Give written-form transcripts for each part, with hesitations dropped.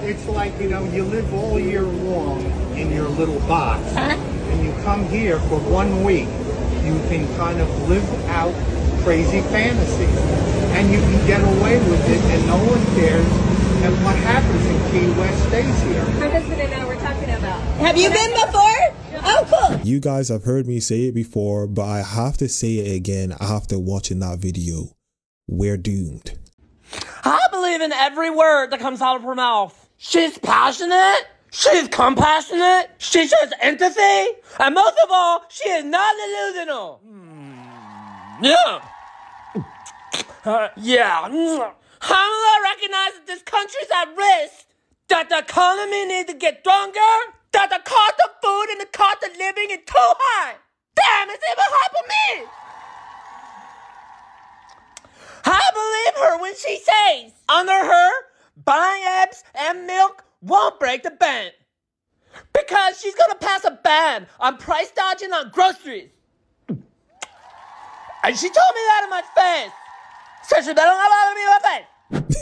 it's like, you know, you live all year long in your little box, and you come here for 1 week. You can kind of live out crazy fantasy, and you can get away with it, and no one cares. And what happens in Key West stays here. My husband and I were talking about. Have you been before? Oh, cool. You guys have heard me say it before, but I have to say it again after watching that video. We're doomed. I believe in every word that comes out of her mouth. She's passionate. She's compassionate. She shows empathy. And most of all, she is not delusional. Yeah. Yeah. Kamala recognizes that this country's at risk. That the economy needs to get stronger. That the cost of food and the cost of living is too high. Damn, it's even hard for me. I believe her when she says, under her, buying eggs and milk won't break the bank. Because she's gonna pass a ban on price dodging on groceries. And she told me that in my face. So she better not bother me in my face.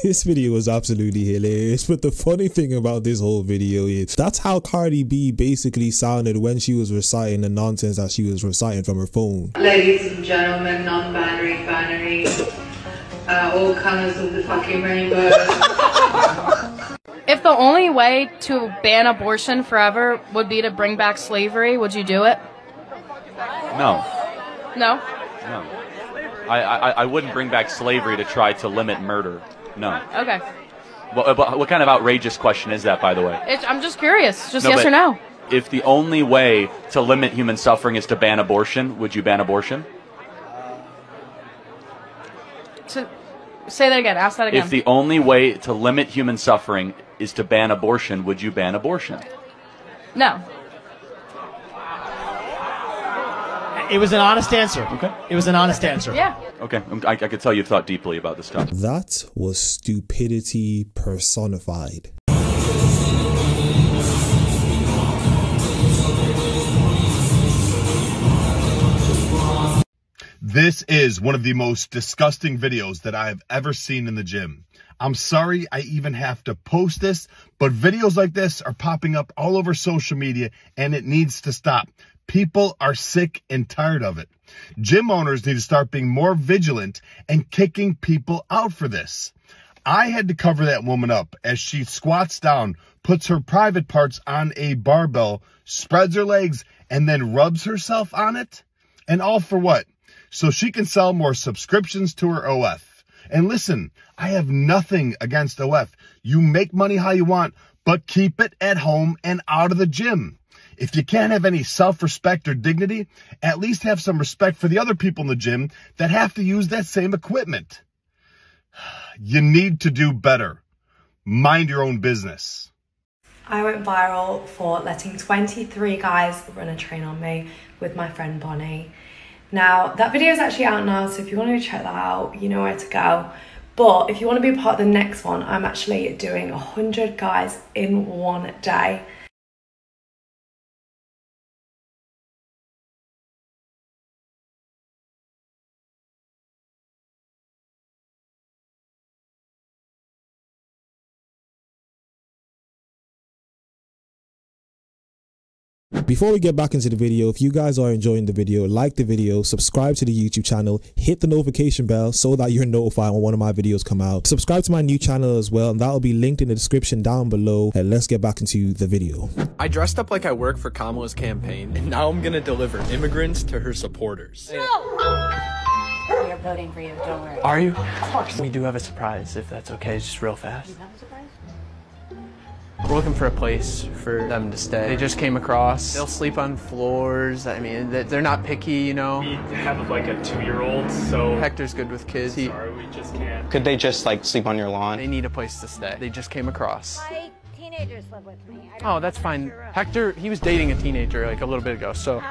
This video was absolutely hilarious, but the funny thing about this whole video is that's how Cardi B basically sounded when she was reciting the nonsense that she was reciting from her phone. Ladies and gentlemen, non-binary, binary, all colors of the fucking rainbow. If the only way to ban abortion forever would be to bring back slavery, would you do it? No. No? No. I wouldn't bring back slavery to try to limit murder. No. Okay. Well, what kind of outrageous question is that, by the way? I'm just curious. Just no, yes or no. If the only way to limit human suffering is to ban abortion, would you ban abortion? Say that again. Ask that again. If the only way to limit human suffering is to ban abortion, would you ban abortion? No. It was an honest answer. Okay. It was an honest answer. Yeah. Okay. I could tell you've thought deeply about this stuff. That was stupidity personified. This is one of the most disgusting videos that I have ever seen in the gym. I'm sorry I even have to post this, but videos like this are popping up all over social media and it needs to stop. People are sick and tired of it. Gym owners need to start being more vigilant and kicking people out for this. I had to cover that woman up as she squats down, puts her private parts on a barbell, spreads her legs, and then rubs herself on it. And all for what? So she can sell more subscriptions to her OF. And listen, I have nothing against OF. You make money how you want, but keep it at home and out of the gym. If you can't have any self-respect or dignity, at least have some respect for the other people in the gym that have to use that same equipment. You need to do better. Mind your own business. I went viral for letting 23 guys run a train on me with my friend Bonnie. Now, that video is actually out now, so if you want to check that out, you know where to go. But if you want to be a part of the next one, I'm actually doing 100 guys in one day. Before we get back into the video, if you guys are enjoying the video, like the video, subscribe to the YouTube channel, hit the notification bell so that you're notified when one of my videos come out. Subscribe to my new channel as well, and that will be linked in the description down below. And let's get back into the video. I dressed up like I work for Kamala's campaign, and now I'm gonna deliver immigrants to her supporters. No! We are voting for you, don't worry. Are you? Of course. We do have a surprise, if that's okay, just real fast. You have a surprise? We're looking for a place for them to stay. They just came across. They'll sleep on floors. I mean, they're not picky, you know. We have like a 2-year-old, so... Hector's good with kids. Sorry, we just can't. Could they just like sleep on your lawn? They need a place to stay. They just came across. My teenagers live with me. Oh, that's fine. Hector, he was dating a teenager like a little bit ago, so...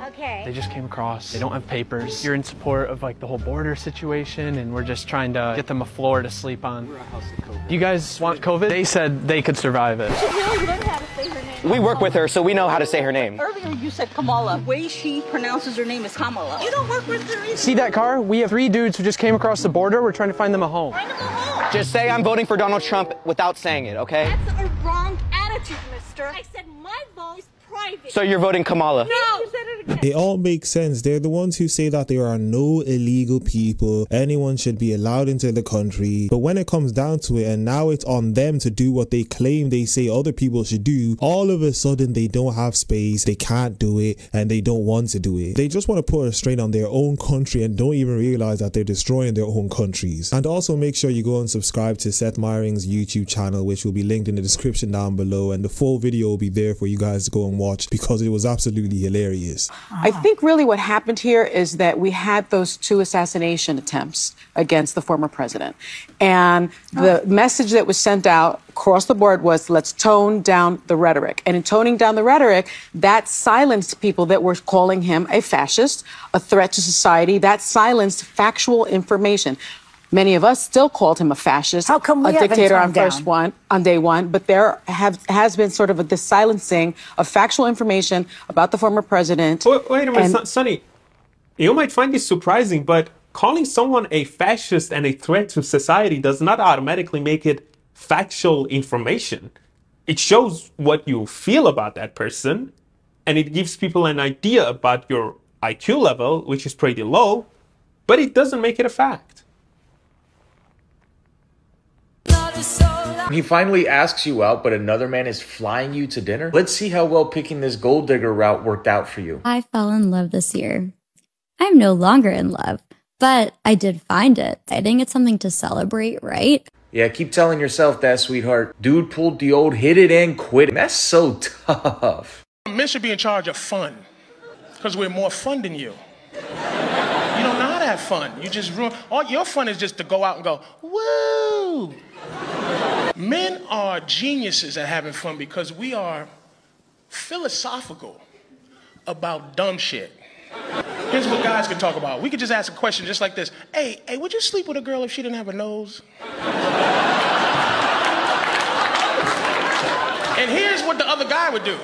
Okay. They just came across. They don't have papers. You're in support of like the whole border situation, and we're just trying to get them a floor to sleep on. We're a house of COVID. Do you guys want COVID? They said they could survive it. You really learn how to say her name. We work with her, so we know how to say her name. Earlier you said Kamala. The way she pronounces her name is Kamala. You don't work with her either. See that car? We have 3 dudes who just came across the border. We're trying to find them a home. Find them a home. Just say I'm voting for Donald Trump without saying it, okay? That's a wrong attitude, mister. I said my vote is private. So you're voting Kamala? No. You said it again. It all makes sense. They're the ones who say that there are no illegal people. Anyone should be allowed into the country. But when it comes down to it, and now it's on them to do what they claim they say other people should do, all of a sudden they don't have space, they can't do it, and they don't want to do it. They just want to put a strain on their own country and don't even realize that they're destroying their own countries. And also make sure you go and subscribe to Seth Meyring's YouTube channel, which will be linked in the description down below, and the full video will be there for you guys to go and watch because it was absolutely hilarious. I think really what happened here is that we had those 2 assassination attempts against the former president. And the message that was sent out across the board was, let's tone down the rhetoric. And in toning down the rhetoric, that silenced people that were calling him a fascist, a threat to society. That silenced factual information. Many of us still called him a fascist, a dictator on day one, but there has been sort of a silencing of factual information about the former president. Wait a minute, Sonny. You might find this surprising, but calling someone a fascist and a threat to society does not automatically make it factual information. It shows what you feel about that person, and it gives people an idea about your IQ level, which is pretty low, but it doesn't make it a fact. He finally asks you out, but another man is flying you to dinner. Let's see how well picking this gold digger route worked out for you. I fell in love this year. I'm no longer in love, but I did find it. I think it's something to celebrate, right? Yeah, keep telling yourself that, sweetheart. Dude pulled the old hit it and quit it. That's so tough. Men should be in charge of fun, because we're more fun than you. You don't know how to have fun. You just ruin. All your fun is just to go out and go, woo! Men are geniuses at having fun because we are philosophical about dumb shit. Here's what guys can talk about. We could just ask a question just like this. Hey, would you sleep with a girl if she didn't have a nose? And here's what the other guy would do.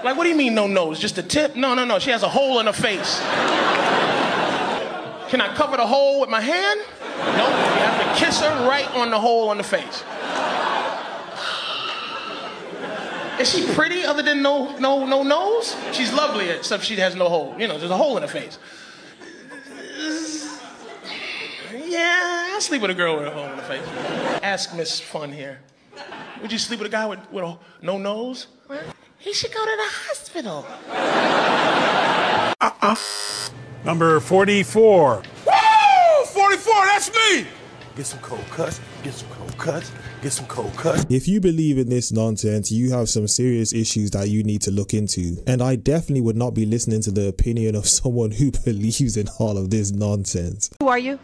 Like, what do you mean no nose? Just a tip? No. She has a hole in her face. Can I cover the hole with my hand? Nope. You have to kiss her right on the hole on the face. Is she pretty other than no nose? She's lovely except she has no hole. You know, there's a hole in her face. Yeah, I'll sleep with a girl with a hole in her face. Ask Miss Fun here. Would you sleep with a guy with no nose? He should go to the hospital. Number 44. Woo! 44, that's me! Get some cold cuts, get some cold cuts, get some cold cuts. If you believe in this nonsense, you have some serious issues that you need to look into. And I definitely would not be listening to the opinion of someone who believes in all of this nonsense. Who are you?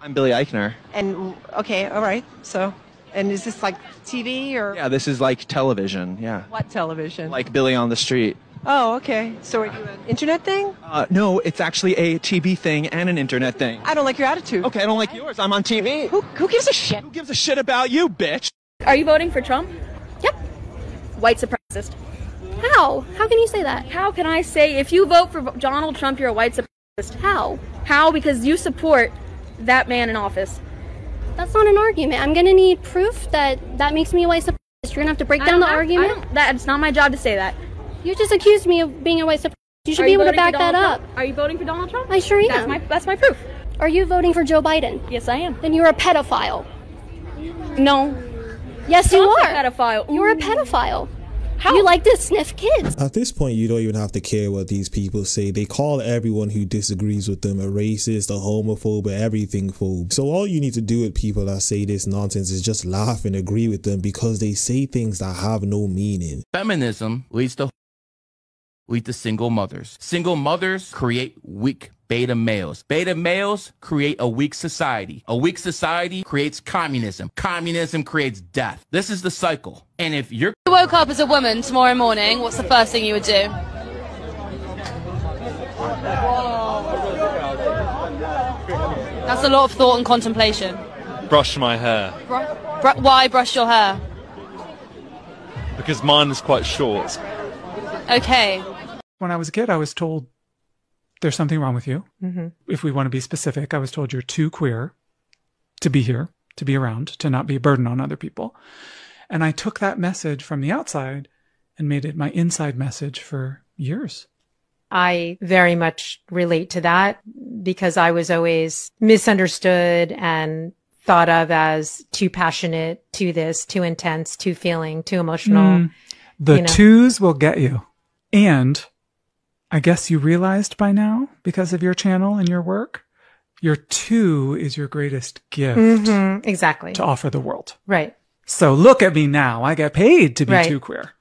I'm Billy Eichner. And, okay, all right, so... And is this like TV or? Yeah, this is like television, yeah. What television? Like Billy on the Street. Oh, okay. So are you an internet thing? No, it's actually a TV thing and an internet thing. I don't like your attitude. Okay, I don't like yours. I'm on TV. Who gives a shit? Who gives a shit about you, bitch? Are you voting for Trump? Yep. White supremacist. How? How can you say that? How can I say if you vote for Donald Trump, you're a white supremacist? How? How? Because you support that man in office. That's not an argument. I'm gonna need proof that makes me a white supremacist. You're gonna have to break down the argument. It's not my job to say that. You just accused me of being a white supremacist. You should be able to back that up. Are you voting for Donald Trump? I sure am. That's my proof. Are you voting for Joe Biden? Yes, I am. Then you're a pedophile. No. Yes, you are. A pedophile. You're a pedophile. How? You like to sniff kids. At this point, you don't even have to care what these people say. They call everyone who disagrees with them a racist, a homophobe, everything phobe. So all you need to do with people that say this nonsense is just laugh and agree with them because they say things that have no meaning. Feminism leads to single mothers. Single mothers create weak beta males. Beta males create a weak society. A weak society creates communism. Communism creates death. This is the cycle. And if you're woke up as a woman tomorrow morning, what's the first thing you would do? That's a lot of thought and contemplation. Brush my hair. Why brush your hair? Because mine is quite short. Okay. When I was a kid, I was told there's something wrong with you. Mm-hmm. If we want to be specific, I was told you're too queer to be here. to be around, to not be a burden on other people. And I took that message from the outside and made it my inside message for years. I very much relate to that because I was always misunderstood and thought of as too passionate, too this, too intense, too feeling, too emotional. The twos will get you. And I guess you realized by now, because of your channel and your work, your two is your greatest gift. Exactly. To offer the world. Right. So look at me now. I get paid to be too queer.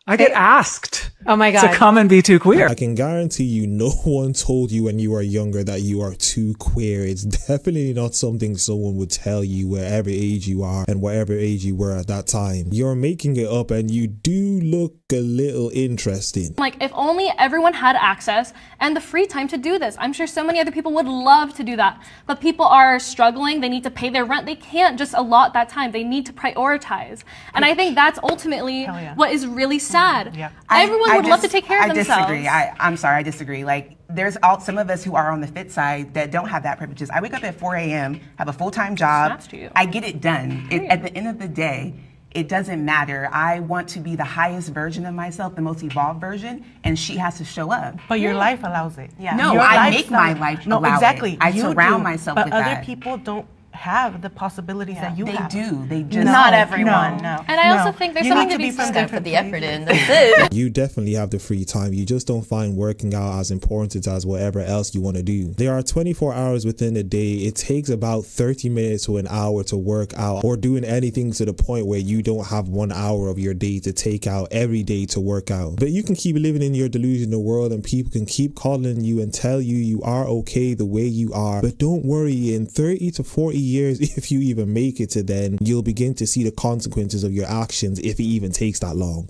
I get asked to come and be too queer. I can guarantee you no one told you when you were younger that you are too queer. It's definitely not something someone would tell you wherever age you are and whatever age you were at that time. You're making it up and you do look a little interesting. Like, if only everyone had access and the free time to do this. I'm sure so many other people would love to do that. But people are struggling. They need to pay their rent. They can't just allot that time. They need to prioritize. And I think that's ultimately what is really sad. Yeah. Everyone would love to take care of themselves. I disagree. I'm sorry, I disagree. Like, there's some of us who are on the fit side that don't have that privileges. I wake up at 4 a.m., have a full-time job. I get it done. At the end of the day, it doesn't matter. I want to be the highest version of myself, the most evolved version, and she has to show up. But your life allows it. Yeah. No, your I make my life allow exactly. it. I surround myself with that. But other people don't have the possibilities that you have. They do. They just not everyone. No. And I also think there's something to be said for the effort in. That's it. You definitely have the free time. You just don't find working out as important as whatever else you want to do. There are 24 hours within a day. It takes about 30 minutes to an hour to work out or doing anything to the point where you don't have 1 hour of your day to take out every day to work out. But you can keep living in your delusional world and people can keep calling you and tell you you are okay the way you are. But don't worry, in 30 to 40 years, if you even make it to then, you'll begin to see the consequences of your actions if it even takes that long.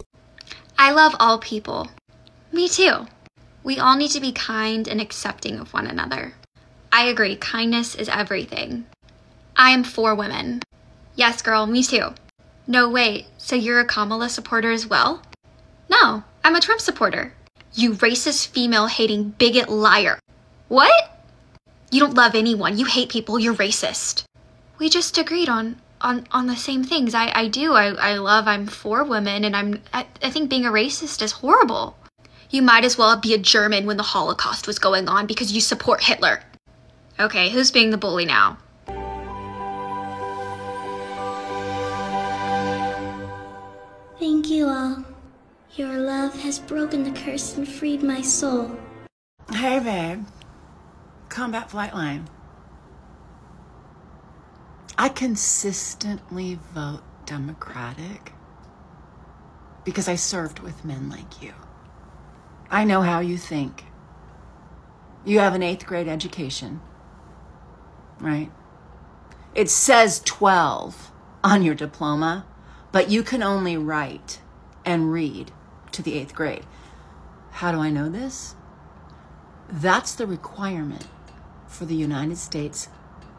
I love all people. Me too. We all need to be kind and accepting of one another. I agree, kindness is everything. I am for women. Yes, girl, me too. No, wait, so you're a Kamala supporter as well? No, I'm a Trump supporter. You racist, female-hating, bigot liar. What? You don't love anyone, you hate people, you're racist. We just agreed on the same things. I do. I'm for women, and I think being a racist is horrible. You might as well be a German when the Holocaust was going on because you support Hitler. Okay, who's being the bully now? Thank you all. Your love has broken the curse and freed my soul. Hey, babe. Combat Flight Line. I consistently vote Democratic because I served with men like you. I know how you think. You have an 8th grade education, right? It says 12 on your diploma, but you can only write and read to the 8th grade. How do I know this? That's the requirement for the United States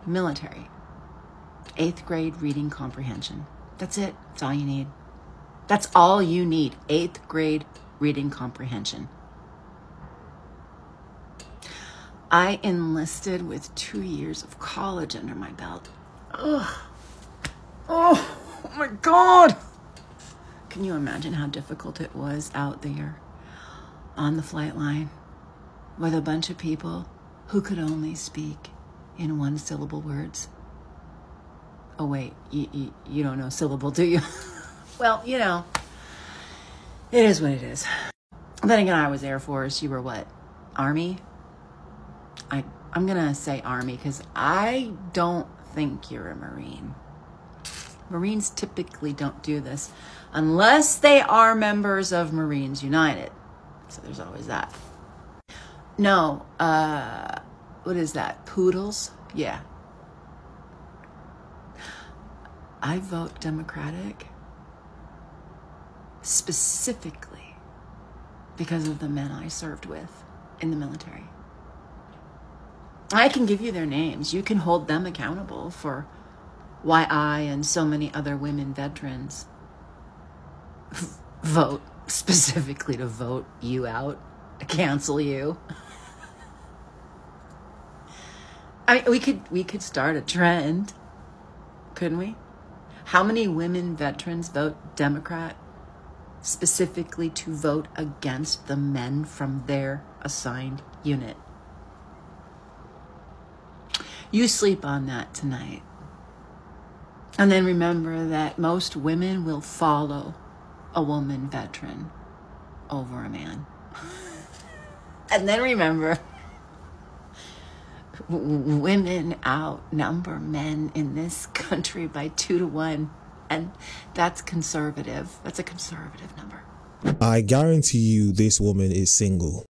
military. 8th grade reading comprehension. That's it. That's all you need. That's all you need. 8th grade reading comprehension. I enlisted with 2 years of college under my belt. Ugh. Oh my God. Can you imagine how difficult it was out there on the flight line with a bunch of people who could only speak in 1-syllable words? Oh, wait, you don't know syllable, do you? Well, you know, it is what it is. Then again, I was Air Force. You were what? Army? I'm going to say Army because I don't think you're a Marine. Marines typically don't do this unless they are members of Marines United. So there's always that. No, what is that? Poodles? Yeah. I vote Democratic specifically because of the men I served with in the military. I can give you their names. You can hold them accountable for why I and so many other women veterans vote specifically to vote you out, cancel you. I mean, we could start a trend. couldn't we? How many women veterans vote Democrat specifically to vote against the men from their assigned unit? You sleep on that tonight. And then remember that most women will follow a woman veteran over a man. And then remember, women outnumber men in this country by 2 to 1. And that's conservative. That's a conservative number. I guarantee you this woman is single.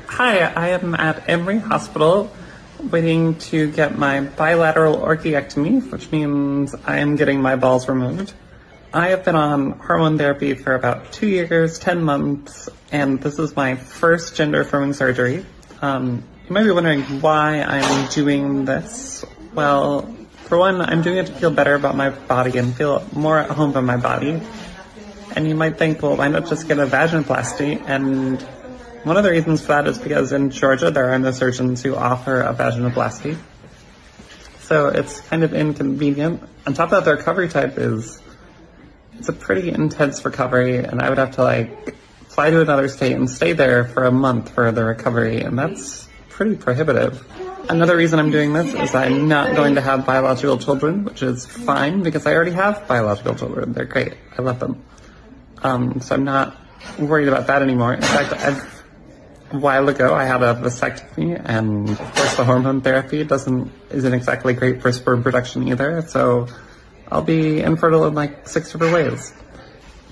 Hi, I am at Emory Hospital waiting to get my bilateral orchiectomy, which means I am getting my balls removed. I have been on hormone therapy for about 2 years, 10 months, and this is my first gender-affirming surgery. You might be wondering why I'm doing this. Well, for one, I'm doing it to feel better about my body and feel more at home in my body. And you might think, well, why not just get a vaginoplasty? And one of the reasons for that is because in Georgia, there are no surgeons who offer a vaginoplasty. So it's kind of inconvenient. On top of that, the recovery type it's a pretty intense recovery, and I would have to fly to another state and stay there for a month for the recovery, and that's pretty prohibitive. Another reason I'm doing this is I'm not going to have biological children, which is fine because I already have biological children. They're great. I love them. So I'm not worried about that anymore. In fact, a while ago I had a vasectomy, and of course the hormone therapy isn't exactly great for sperm production either, so I'll be infertile in 6 different ways.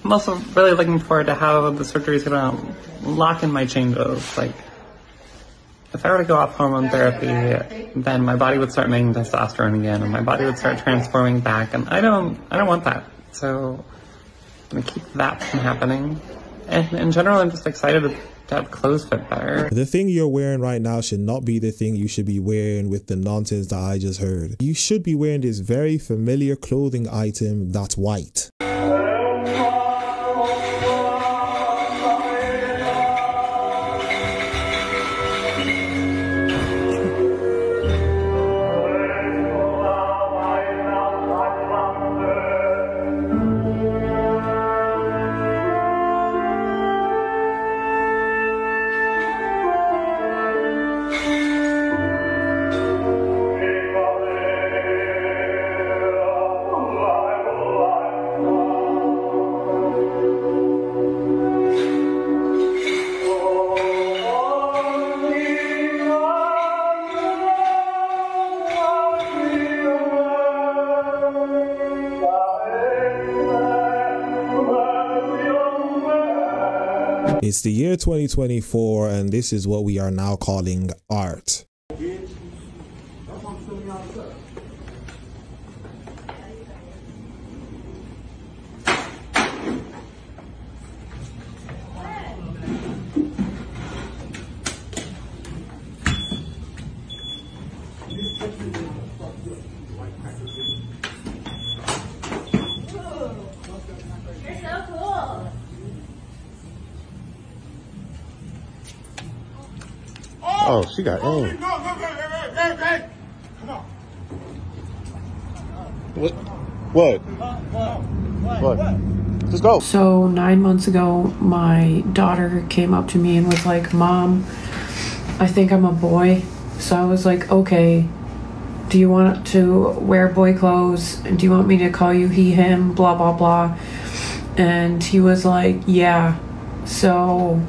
I'm also really looking forward to how the surgery is going to lock in my changes. If I were to go off hormone therapy, then my body would start making testosterone again, and my body would start transforming back, and I don't want that. So I'm going to keep that from happening. And in general, I'm just excited to have clothes fit better. The thing you're wearing right now should not be the thing you should be wearing with the nonsense that I just heard. You should be wearing this very familiar clothing item that's white. It's the year 2024, and this is what we are now calling art. Oh, she got aim. Hey, come on. What? Just go. So 9 months ago, my daughter came up to me and was like, "Mom, I think I'm a boy." So I was like, "Okay, do you want to wear boy clothes? Do you want me to call you he, him, blah, blah, blah?" And he was like, "Yeah." So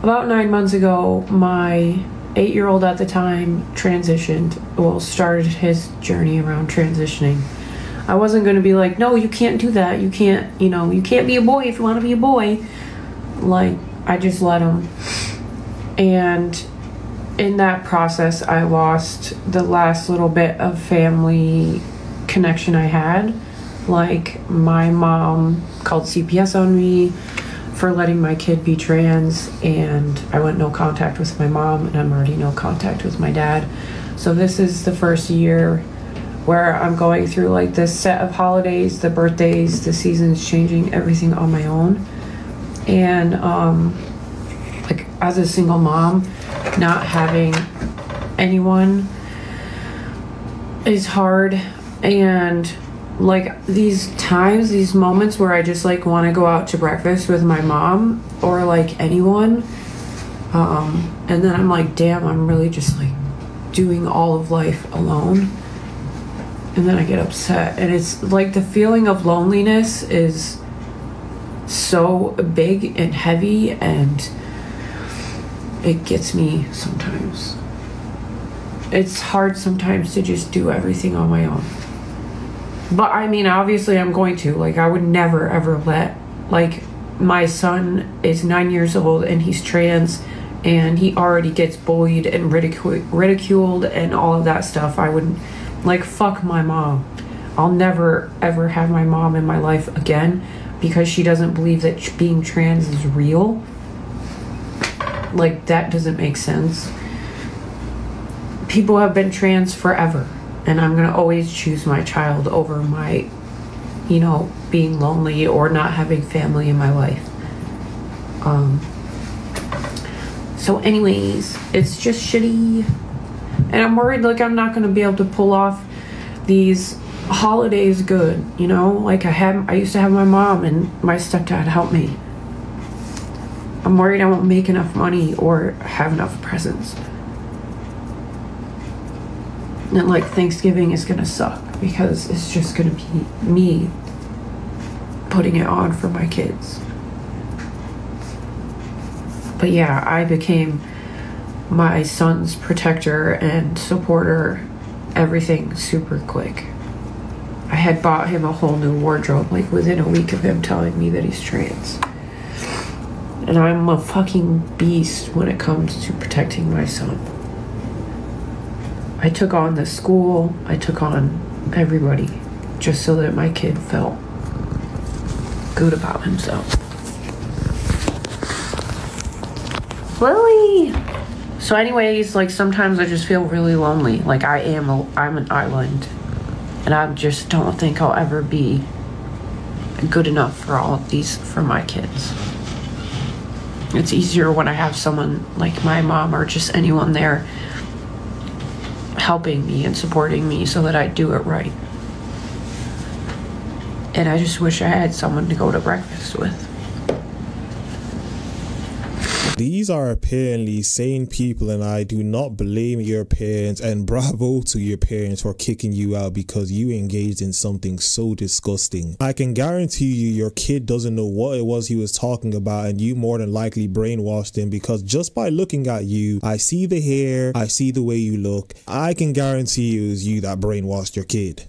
about 9 months ago, my 8-year-old at the time transitioned, well, started his journey around transitioning. I wasn't going to be like, no, you can't do that. You can't, you know, you can't be a boy if you want to be a boy. Like, I just let him. And in that process, I lost the last little bit of family connection I had. Like, my mom called CPS on me for letting my kid be trans, and I went no contact with my mom, and I'm already no contact with my dad. So this is the first year where I'm going through like this set of holidays, the birthdays, the seasons changing, everything on my own. And like, as a single mom, not having anyone is hard. And like, these times, these moments where I just like want to go out to breakfast with my mom or like anyone, and then I'm like, damn, I'm really just like doing all of life alone. And then I get upset, and it's like the feeling of loneliness is so big and heavy, and it gets me sometimes. It's hard sometimes to just do everything on my own. But I mean, obviously I'm going to. Like, I would never ever let, like, my son is 9 years old and he's trans and he already gets bullied and ridiculed and all of that stuff. I wouldn't, like, fuck my mom. I'll never ever have my mom in my life again because she doesn't believe that being trans is real. Like, that doesn't make sense. People have been trans forever. And I'm going to always choose my child over my, you know, being lonely or not having family in my life. So anyways, it's just shitty. And I'm worried, like, I'm not going to be able to pull off these holidays good, you know? Like, I used to have my mom and my stepdad help me. I'm worried I won't make enough money or have enough presents. And like, Thanksgiving is gonna suck because it's just gonna be me putting it on for my kids. But yeah, I became my son's protector and supporter, everything super quick. I had bought him a whole new wardrobe like within a week of him telling me that he's trans. And I'm a fucking beast when it comes to protecting my son. I took on the school, I took on everybody just so that my kid felt good about himself. Lily! So anyways, like, sometimes I just feel really lonely. Like, I'm an island. And I just don't think I'll ever be good enough for all of these, for my kids. It's easier when I have someone like my mom or just anyone there helping me and supporting me so that I do it right. And I just wish I had someone to go to breakfast with. These are apparently sane people, and I do not blame your parents, and bravo to your parents for kicking you out because you engaged in something so disgusting. I can guarantee you your kid doesn't know what it was he was talking about, and you more than likely brainwashed him, because just by looking at you, I see the hair, I see the way you look, I can guarantee you it was you that brainwashed your kid.